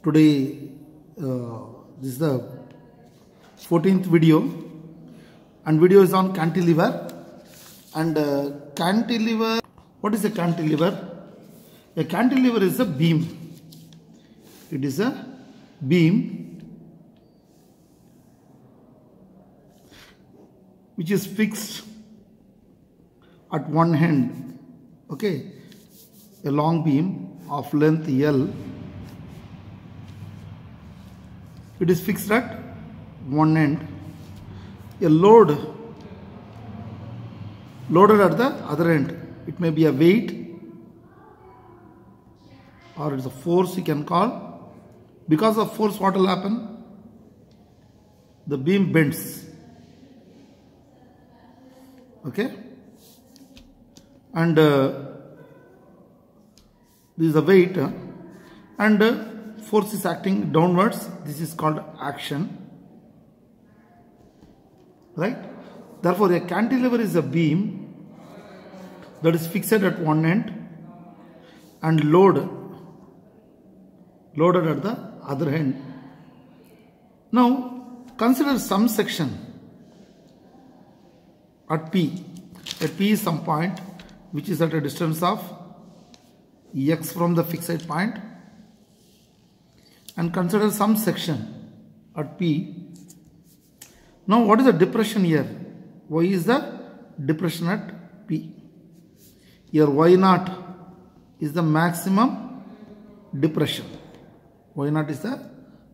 Today this is the 14th video, and video is on cantilever. And cantilever, what is a cantilever? A cantilever is a beam. It is a beam which is fixed at one end. Okay, a long beam of length L. It is fixed at one end. A loaded at the other end. It may be a weight or it's a force you can call. Because of force, what will happen? The beam bends. Okay, and this is the weight, and force is acting downwards. This is called action, right? Therefore, a cantilever is a beam that is fixed at one end and loaded at the other end. Now, consider some section at P. At P is some point which is at a distance of x from the fixed point, and consider some section at P. Now, what is the depression here? Y is the depression at P. Here Y0 is the maximum depression. Y0 is the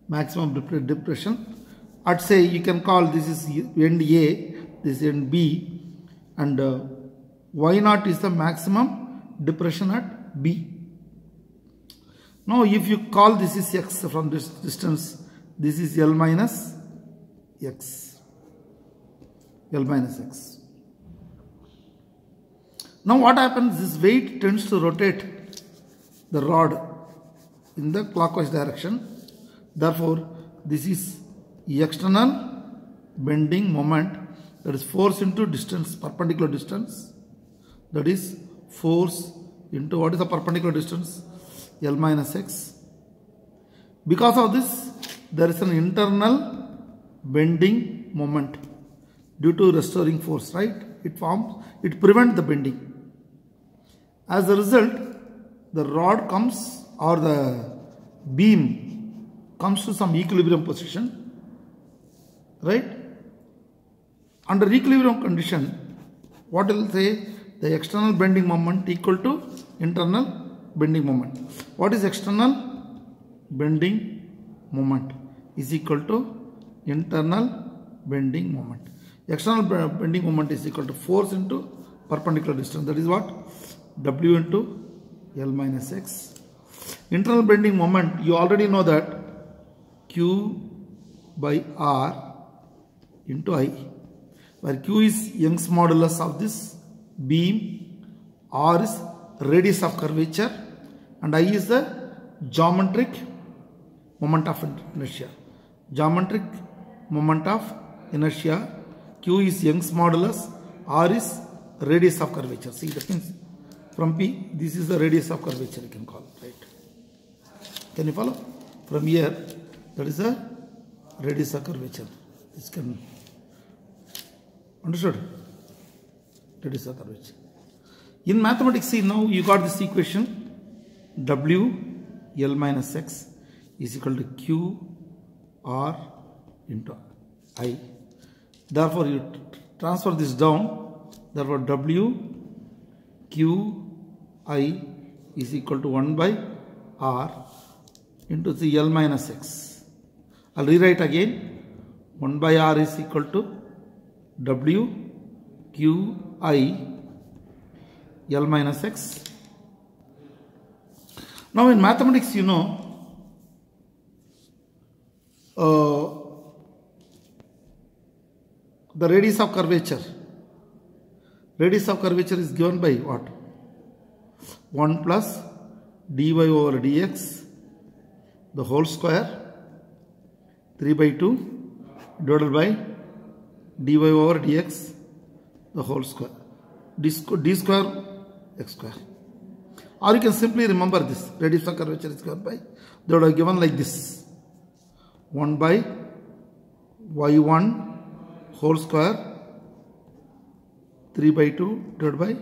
maximum depression. At, say, you can call this is end A, this is end B, and Y0 is the maximum depression at B. Now, if you call this is x from this distance, this is L minus x. L minus x. Now, what happens? This weight tends to rotate the rod in the clockwise direction. Therefore, this is external bending moment, that is force into distance, perpendicular distance. That is force into what is the perpendicular distance? L minus x. Because of this, there is an internal bending moment due to restoring force, right? It prevents the bending. As a result, the rod comes, or the beam comes to some equilibrium position, right? Under equilibrium condition, what will say? The external bending moment equal to internal bending moment. What is external bending moment? Is equal to internal bending moment. External bending moment is equal to force into perpendicular distance. That is what? W into L minus x. Internal bending moment, you already know that Q by R into I, where Q is Young's modulus of this beam, R is radius of curvature, and I is the geometric moment of inertia. Geometric moment of inertia. Q is Young's modulus, R is radius of curvature. See, that means from P, this is the radius of curvature, you can call it, right? Can you follow? From here, that is the radius of curvature. This can, understood? Radius of curvature. In mathematics, see, now you got this equation. W L minus x is equal to Q R into I. Therefore, you transfer this down. Therefore, W Q I is equal to 1 by R into the L minus x. I'll rewrite again. 1 by R is equal to W Q I L minus x. Now, in mathematics, you know, the radius of curvature. Radius of curvature is given by what? 1 plus dy over dx, the whole square, 3 by 2 divided by dy over dx, the whole square, d square x square. Or you can simply remember this. Radius of curvature is given by, they would have given like this. 1 by y1 whole square 3 by 2 divided by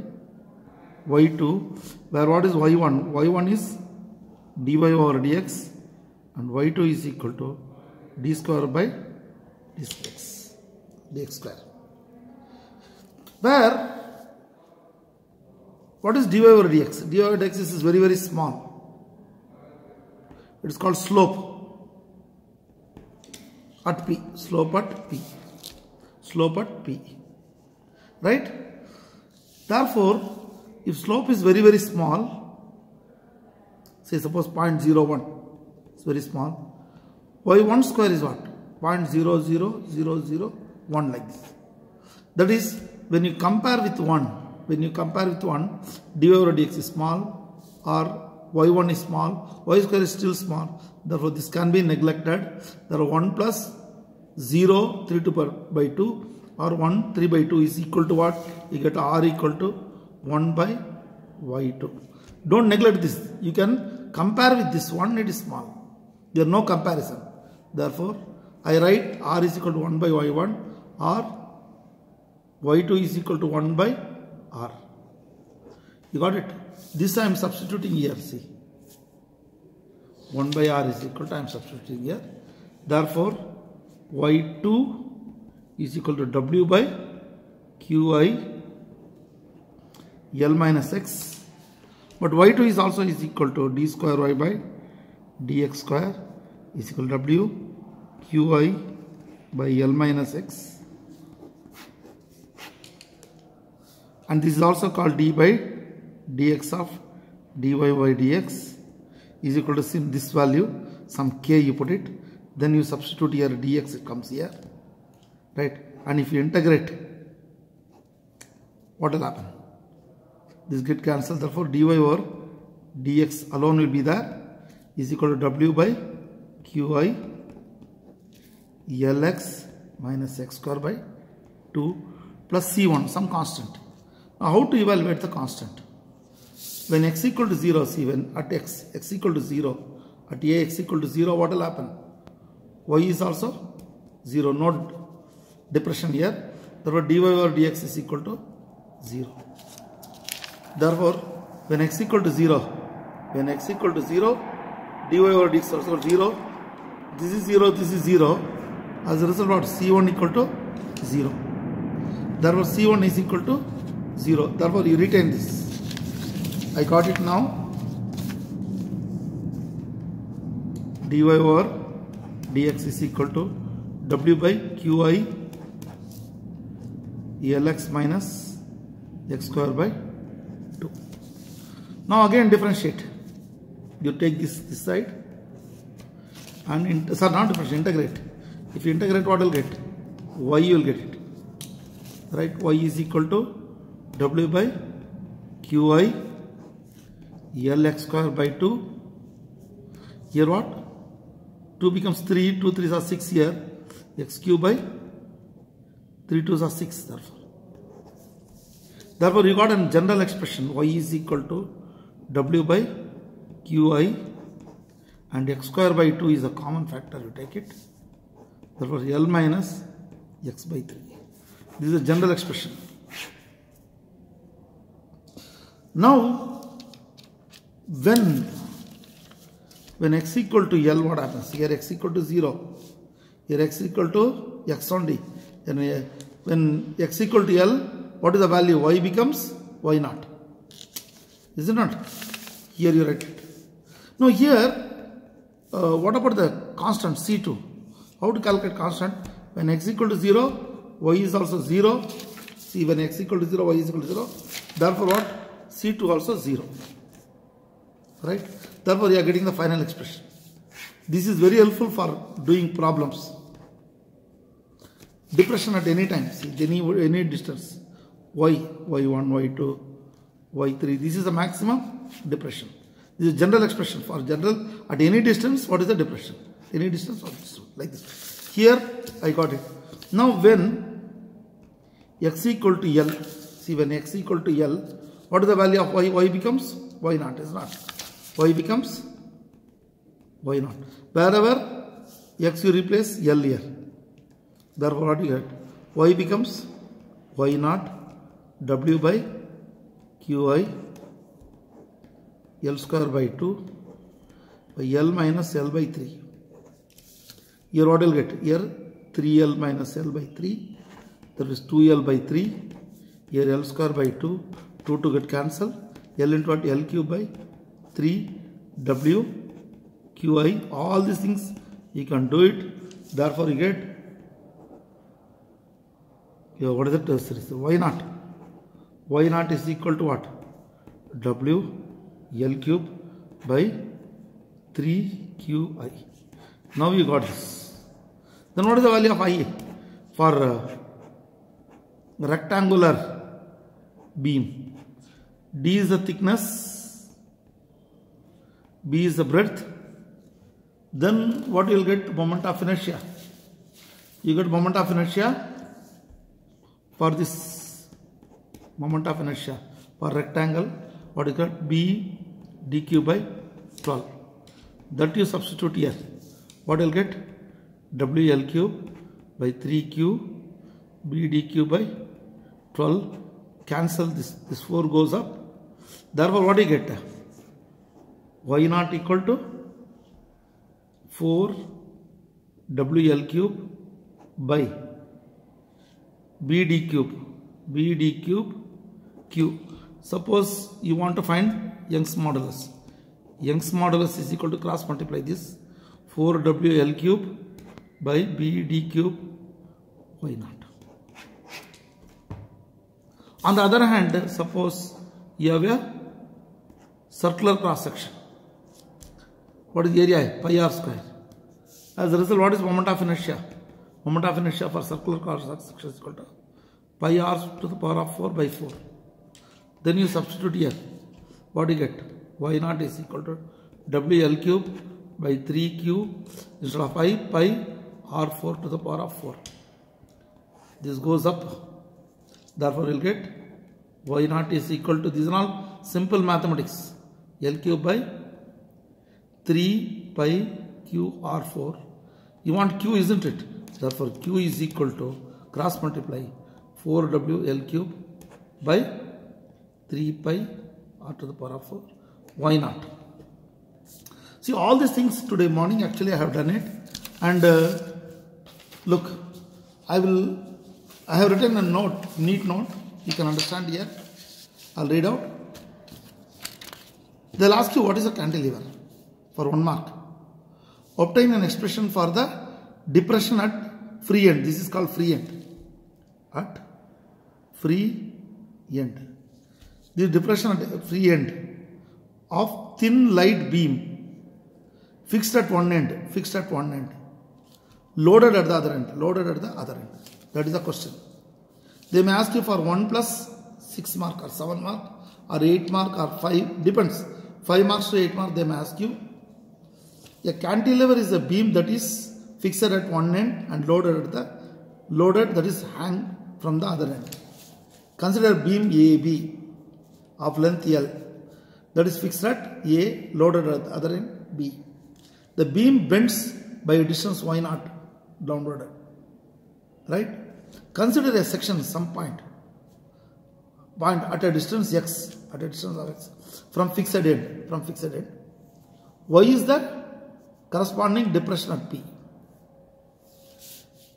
y2, where what is y1? y1 is dy over dx and y2 is equal to d square by dx square. Where what is dy over dx? dy over dx is very, very small. It is called slope at p. Slope at p. Slope at p. Right? Therefore, if slope is very, very small, say suppose 0.01, it's very small. y1 square is what? 0.00001 like this. That is, when you compare with 1, dy over dx is small or y1 is small, y square is still small. Therefore, this can be neglected. There are 1 plus 0, 3 by 2 or 1, 3 by 2 is equal to what? You get r equal to 1 by y2. Don't neglect this. You can compare with this one, it is small. There is no comparison. Therefore, I write r is equal to 1 by y1 or y2 is equal to 1 by r. You got it? This I am substituting here. See, 1 by r is equal to, I am substituting here. Therefore, y2 is equal to w by qi L minus x. But y2 is also is equal to d square y by dx square is equal to w qi by L minus x. And this is also called d by dx of dy by dx is equal to this value, some k you put it, then you substitute here dx, it comes here, right? And if you integrate, what will happen? This get cancelled, therefore dy over dx alone will be there is equal to w by qi lx minus x square by 2 plus c1, some constant. Now how to evaluate the constant? When x equal to 0, see, when at x equal to 0, at a x equal to 0, what will happen? Y is also 0, no depression here. Therefore dy over dx is equal to 0. Therefore, when x equal to 0, dy over dx is also 0. This is 0, this is 0. As a result, what? C1 equal to 0. Therefore, C1 is equal to 0. Therefore, you retain this. I got it now. Dy over dx is equal to w by qi lx minus x square by 2. Now again differentiate. You take this side and not differentiate, integrate. If you integrate, what will get? Y you will get it. Right? Y is equal to w by qi lx square by 2. Here what? 2 becomes 3, 2 3s are 6 here. X cube by 3 2s are 6 Therefore, you got a general expression y is equal to w by qi and x square by 2 is a common factor, you take it. Therefore, L minus x by 3. This is a general expression. Now, when x equal to L, what happens? Here x equal to 0. Here x equal to x only. And when x equal to L, what is the value? Y becomes y naught. Is it not? Here you write it. Now here, what about the constant C2? How to calculate constant? When x equal to 0, y is also 0. See, when x equal to 0, y is equal to 0. Therefore what? C2 also 0. Right? Therefore you are getting the final expression. This is very helpful for doing problems. Depression at any time. See, any distance. Y, y1, y2, y3. This is the maximum depression. This is general expression for general at any distance. What is the depression? Any distance or distance, like this. Here I got it. Now when x equal to L, see, when x equal to L, what is the value of y? Y becomes y naught is not. Y becomes y naught. Wherever x you replace L here. Therefore what you get? Y becomes y naught W by Qi L square by 2 by L minus L by 3. Here what will get? Here 3L minus L by 3. That is 2L by 3. Here L square by 2. 2 to get cancelled. L into what? L cube by 3 W Qi. All these things you can do it. Therefore you get, what is it? Y naught. Y naught is equal to what? W L cube by 3Qi. Now you got this. Then what is the value of I for rectangular beam? D is the thickness, B is the breadth. Then what you will get? Moment of inertia. You get moment of inertia for this moment of inertia for rectangle. What is that? B dq by 12. That you substitute here. What you will get? WL cube by 3Q B dq by 12. Cancel this. This 4 goes up. Therefore what do you get? Y naught equal to 4 WL cube by B d cube Q. Suppose you want to find Young's modulus. Young's modulus is equal to cross multiply this 4 WL cube by B d cube Y naught. On the other hand, suppose you have a circular cross section. What is the area? Pi r square. As a result, what is moment of inertia? Moment of inertia for circular cross section is equal to pi r to the power of 4 by 4. Then you substitute here. What do you get? Y naught is equal to WL cube by 3Q instead of pi r4 to the power of 4. This goes up. Therefore, you will get Y naught is equal to, these are all simple mathematics. L cube by 3 pi Q R4. You want Q, isn't it? Therefore, Q is equal to cross multiply 4W L cube by 3 pi R to the power of 4 Y naught. See, all these things today morning actually I have done it. And look, I have written a note, neat note. You can understand here. I'll read out. They'll ask you what is a cantilever for 1 mark. Obtain an expression for the depression at free end. This is called free end. At free end. This depression at free end of thin light beam fixed at one end, loaded at the other end. That is the question. They may ask you for 1 plus 6 mark or 7 mark or 8 mark or 5, depends. 5 marks to 8 marks they may ask you. A cantilever is a beam that is fixed at one end and loaded that is hang from the other end. Consider beam AB of length L that is fixed at A, loaded at the other end B. The beam bends by a distance y naught downward. Right? Consider a section, some point at a distance x, from fixed end. Y is the corresponding depression at P.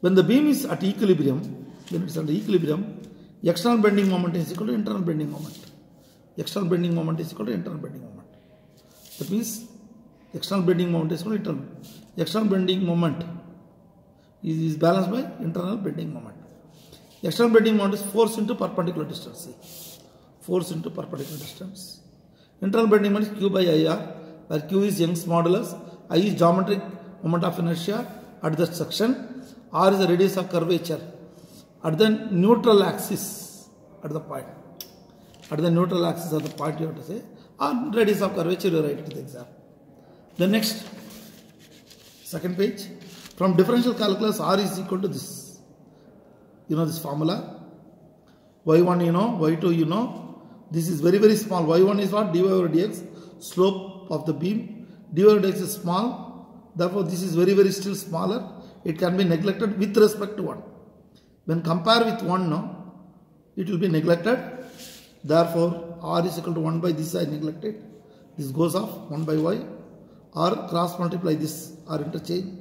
When the beam is at equilibrium, when it is under equilibrium, external bending moment is equal to internal bending moment. External bending moment is equal to internal bending moment. That means external bending moment is equal to internal. External bending moment is balanced by internal bending moment. External bending moment is force into perpendicular distance. See. Force into perpendicular distance. Internal bending moment is Q by IR, where Q is Young's modulus, I is geometric moment of inertia at that section, R is the radius of curvature at the neutral axis at the point. At the neutral axis of the point you have to say, or radius of curvature you write it to the exam. The next, second page, from differential calculus R is equal to this. You know this formula. Y1 you know, Y2 you know, This is very, very small. Y1 is what? dy over dx, slope of the beam. dy over dx is small. Therefore, this is very, very still smaller. It can be neglected with respect to 1. When compare with 1, no, it will be neglected. Therefore, r is equal to 1 by this I neglected. This goes off 1 by y. R cross multiply this r interchange.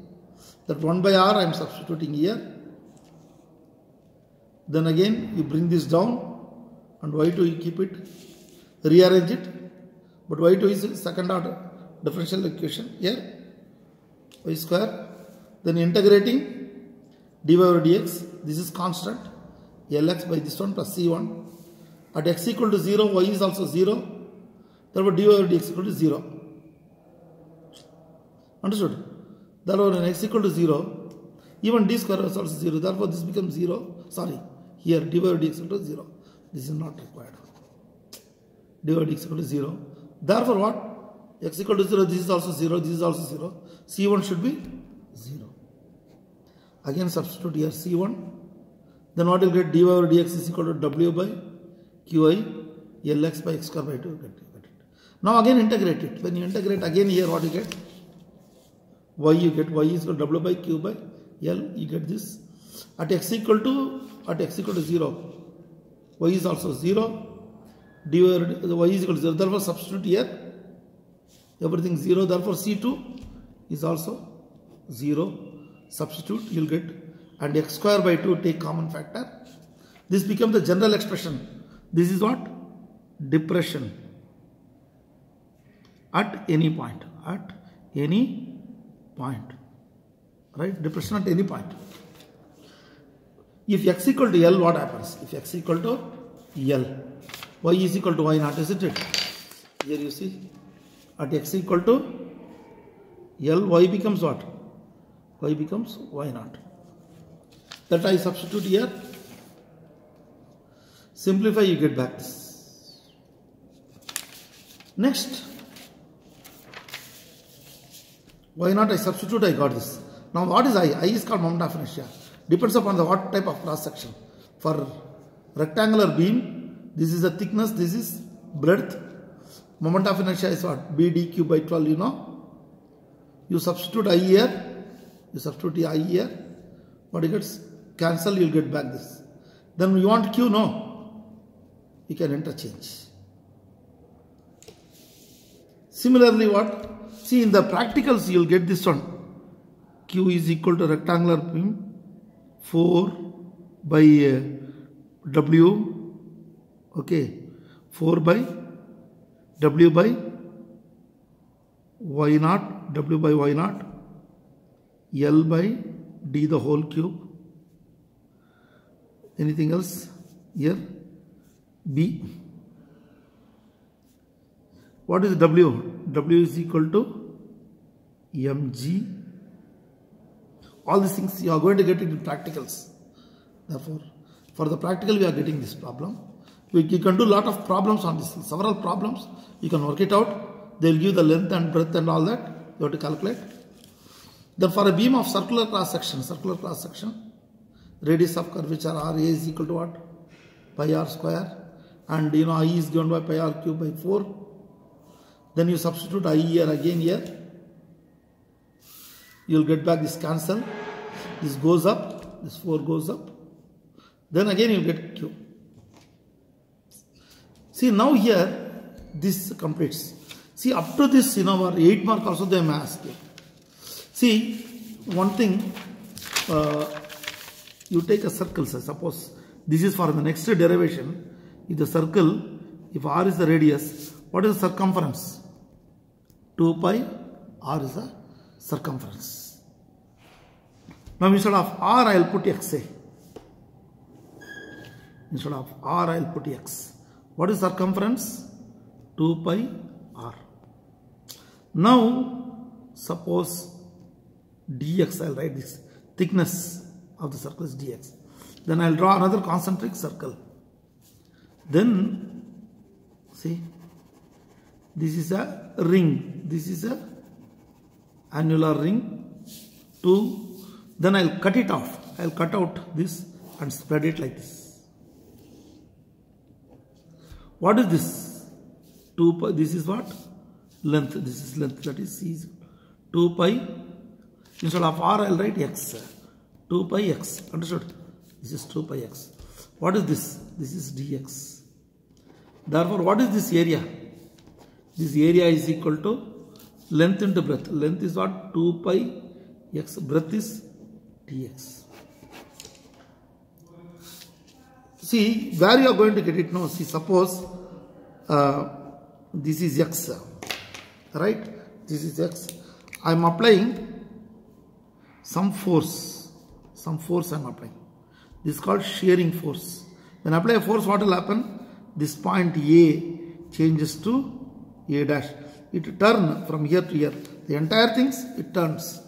That 1 by r I am substituting here. Then again you bring this down and y2 you keep it, rearrange it. But y2 is second order differential equation here. Y square. Then integrating dy over dx. This is constant. Lx by this one plus c1. At x equal to 0, y is also 0. Therefore dy over dx equal to 0. Understood? Therefore when x equal to 0, even d square is also 0. Therefore this becomes 0. Sorry, here dy over dx equal to 0. This is not required. Dy over dx equal to 0. Therefore what? X equal to 0, this is also 0, this is also 0. C1 should be 0. Again substitute here C1. Then what you will get? Dy over dx is equal to w by qi lx by x square by 2. Get it. Now again integrate it. When you integrate again here, what you get? Y you get. Y is equal to w by q by l. You get this. At x equal to 0. Y is also 0. Dy over y is equal to 0. Therefore substitute here. Everything 0. Therefore C2 is also 0. Substitute, you will get. And x square by 2 take common factor. This becomes the general expression. This is what? Depression at any point. At any point. Right? Depression at any point. If x equal to L, what happens? If x equal to L, y is equal to y naught, isn't it? Here you see. At x equal to L, y becomes what? Y becomes y naught. That I substitute here. Simplify, you get back this. Next, y naught I substitute, I got this. Now what is I? I is called moment of inertia. Depends upon the what type of cross section. For rectangular beam, this is the thickness, this is breadth. Moment of inertia is what? B dq by 12, you know. You substitute I here. You substitute I here. What you get? Cancel, you will get back this. Then you want q, no. You can interchange. Similarly, what? See, in the practicals, you will get this one. Q is equal to rectangular beam 4 by W. Okay. 4 by W by Y naught. W by Y naught. L by D the whole cube. Anything else here? B. What is W? W is equal to mg. All these things you are going to get it in practicals. Therefore, for the practical we are getting this problem. You can do a lot of problems on this. Several problems. You can work it out. They will give the length and breadth and all that. You have to calculate. Then for a beam of circular cross section, radius of curvature R A is equal to what? Pi r square. And you know I is given by pi r cube by 4. Then you substitute I here again here. You will get back this cancel. This goes up. This 4 goes up. Then again you will get Q. See now here this completes. See up to this, you know, or 8 mark also they may ask you. See one thing. You take a circle, so suppose this is for the next derivation. If the circle, if r is the radius, what is the circumference? 2 pi r is the circumference. Now instead of r I will put x. Instead of r I will put x. What is circumference? 2 pi r. Now suppose dx, I will write this. Thickness of the circle is dx. Then I will draw another concentric circle. Then see, this is a ring. This is a annular ring. 2. Then I will cut it off. I will cut out this and spread it like this. What is this? 2 pi. This is what? Length. This is length. That is C is 2 pi. Instead of R, I will write X. 2 pi X. Understood? This is 2 pi X. What is this? This is dx. Therefore, what is this area? This area is equal to length into breadth. Length is what? 2 pi X. Breadth is dx. See, where you are going to get it now? See, suppose this is X. Right? This is X. I am applying some force. Some force I am applying. This is called shearing force. When I apply a force, what will happen? This point A changes to A dash. It turns from here to here. The entire things, it turns.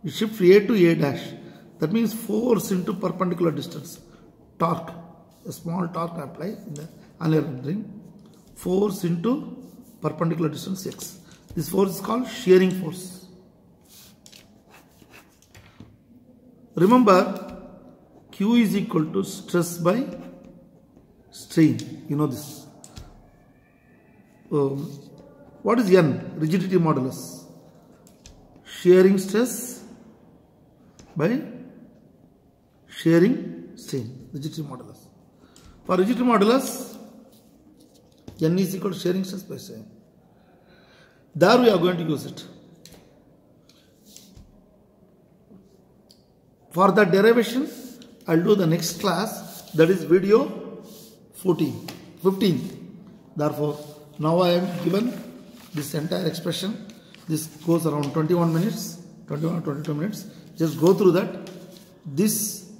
It shifts A to A dash. That means force into perpendicular distance. Torque. A small torque I apply in the annular rendering. Force into perpendicular distance X. This force is called shearing force. Remember, Q is equal to stress by strain. You know this. What is N? Rigidity modulus. Shearing stress by shearing strain. Rigidity modulus. For rigidity modulus, N is equal to shearing stress by strain. There we are going to use it. For the derivation, I will do the next class, that is video 15. Therefore, now I am given this entire expression. This goes around 21 minutes, 21 or 22 minutes. Just go through that. This,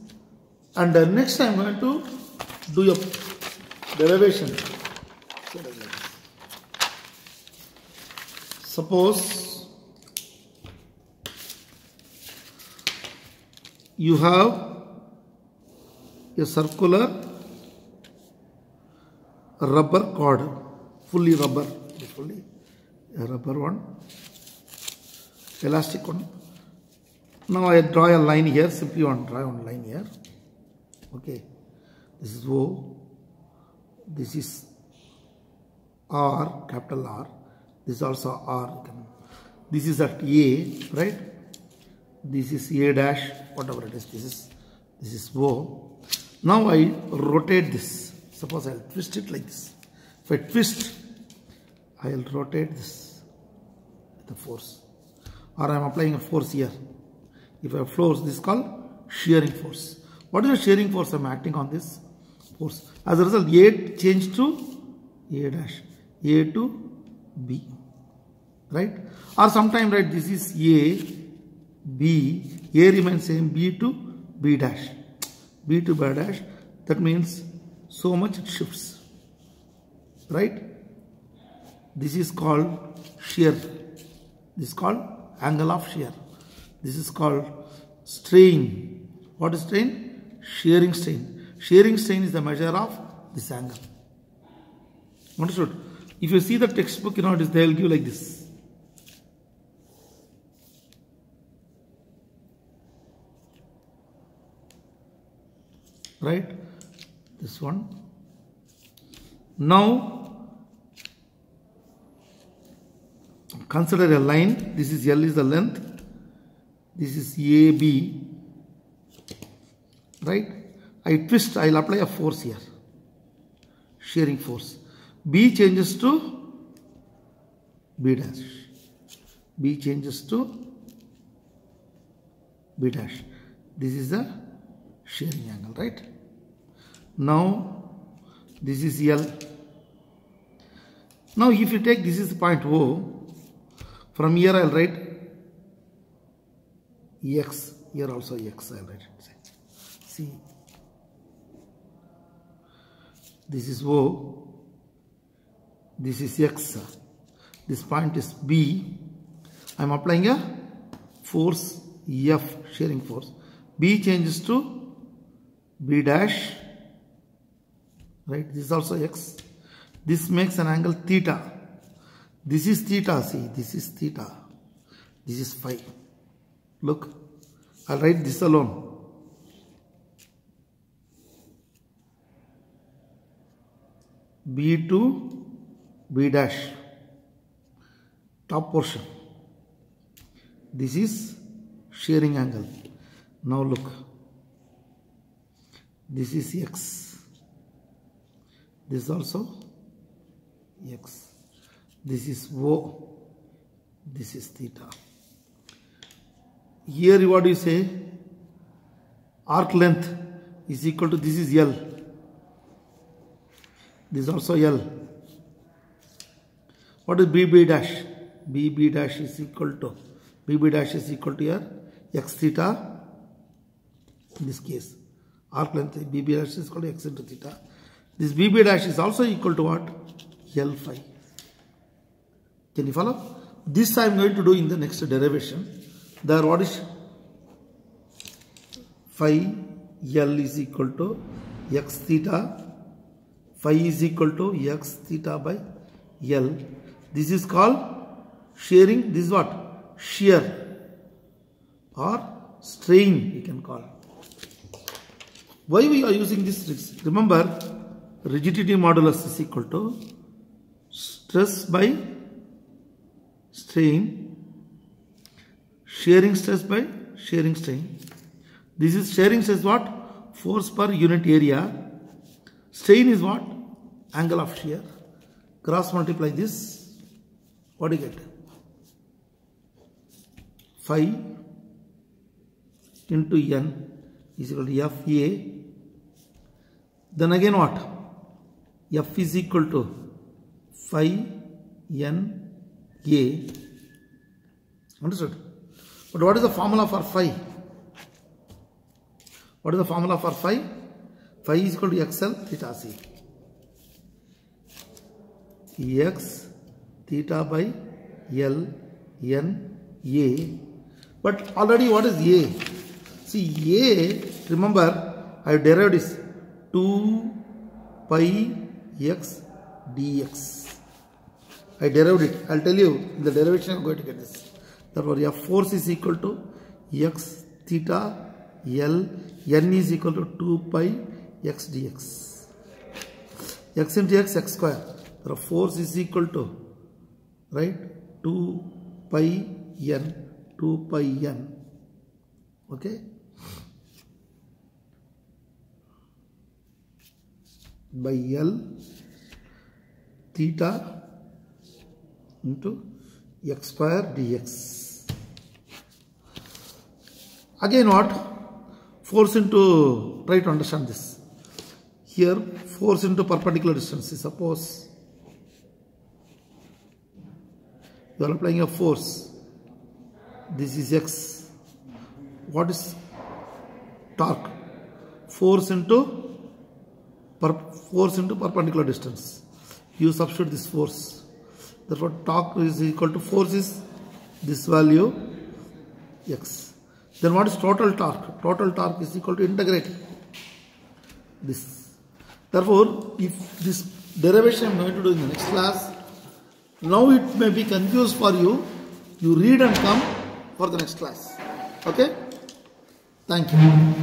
and next I am going to do your derivation. Suppose you have a circular rubber cord, fully rubber, fully a rubber one, elastic one. Now I draw a line here, simply want to draw one line here. Okay, this is O, this is R, capital R, this is also R. This is at A, right? This is A dash, whatever it is. This is O. Now I rotate this. Suppose I will twist it like this. If I twist, I will rotate this with the force. Or I am applying a force here. If I have force, this is called shearing force. What is the shearing force I am acting on this force? As a result, A changed to A dash, A to B. Right? Or sometime, right, this is A, B, A remains same, B to B dash. B to B dash, that means so much it shifts. Right? This is called shear. This is called angle of shear. This is called strain. What is strain? Shearing strain. Shearing strain is the measure of this angle. Understood? If you see the textbook, you know, they will give like this. Right? This one. Now, consider a line. This is L is the length. This is AB. Right? I twist, I will apply a force here. Shearing force. B changes to B dash. B changes to B dash. This is the shearing angle, right? Now, this is L. Now, if you take this is point O, from here I will write X. Here also X I will write it. See, this is O. This is X. This point is B. I am applying a force F, shearing force. B changes to B dash. Right? This is also X. This makes an angle theta. This is theta. See, this is theta. This is phi. Look, I'll write this alone. B to B dash, top portion. This is shearing angle. Now look, this is X, this is also X, this is O, this is theta. Here what do you say? Arc length is equal to, this is L, this is also L. What is BB dash? BB dash is equal to, BB dash is equal to here X theta, in this case arc length BB dash is equal to X into theta. This BB dash is also equal to what? L phi. Can you follow? This I am going to do in the next derivation. There what is phi L is equal to X theta, phi is equal to X theta by L. This is called shearing. This is what? Shear or strain you can call. Why we are using this? Remember, rigidity modulus is equal to stress by strain, shearing stress by shearing strain. This is shearing stress what? Force per unit area. Strain is what? Angle of shear. Cross multiply this. What do you get? Phi into N is equal to FA. Then again what? F is equal to phi N A. Understood? But what is the formula for phi? What is the formula for phi? Phi is equal to XL theta C. X theta by L N A. But already what is A? See, A, remember, I have derived this 2 pi x dx. I derived it. I will tell you in the derivation I am going to get this. Therefore, F force is equal to x theta L N is equal to 2 pi x dx. X into x, x square. Therefore, force is equal to, right, 2 pi N, 2 pi N. Okay. By L theta into x square dx. Again what? Force into, try to understand this. Here force into perpendicular distance. Suppose you are applying a force. This is x. What is torque? Force into perpendicular distance. You substitute this force. Therefore, torque is equal to, force is this value x. Then what is total torque? Total torque is equal to, integrate this. Therefore, if this derivation I am going to do in the next class, now it may be confused for you. You read and come for the next class. Okay? Thank you.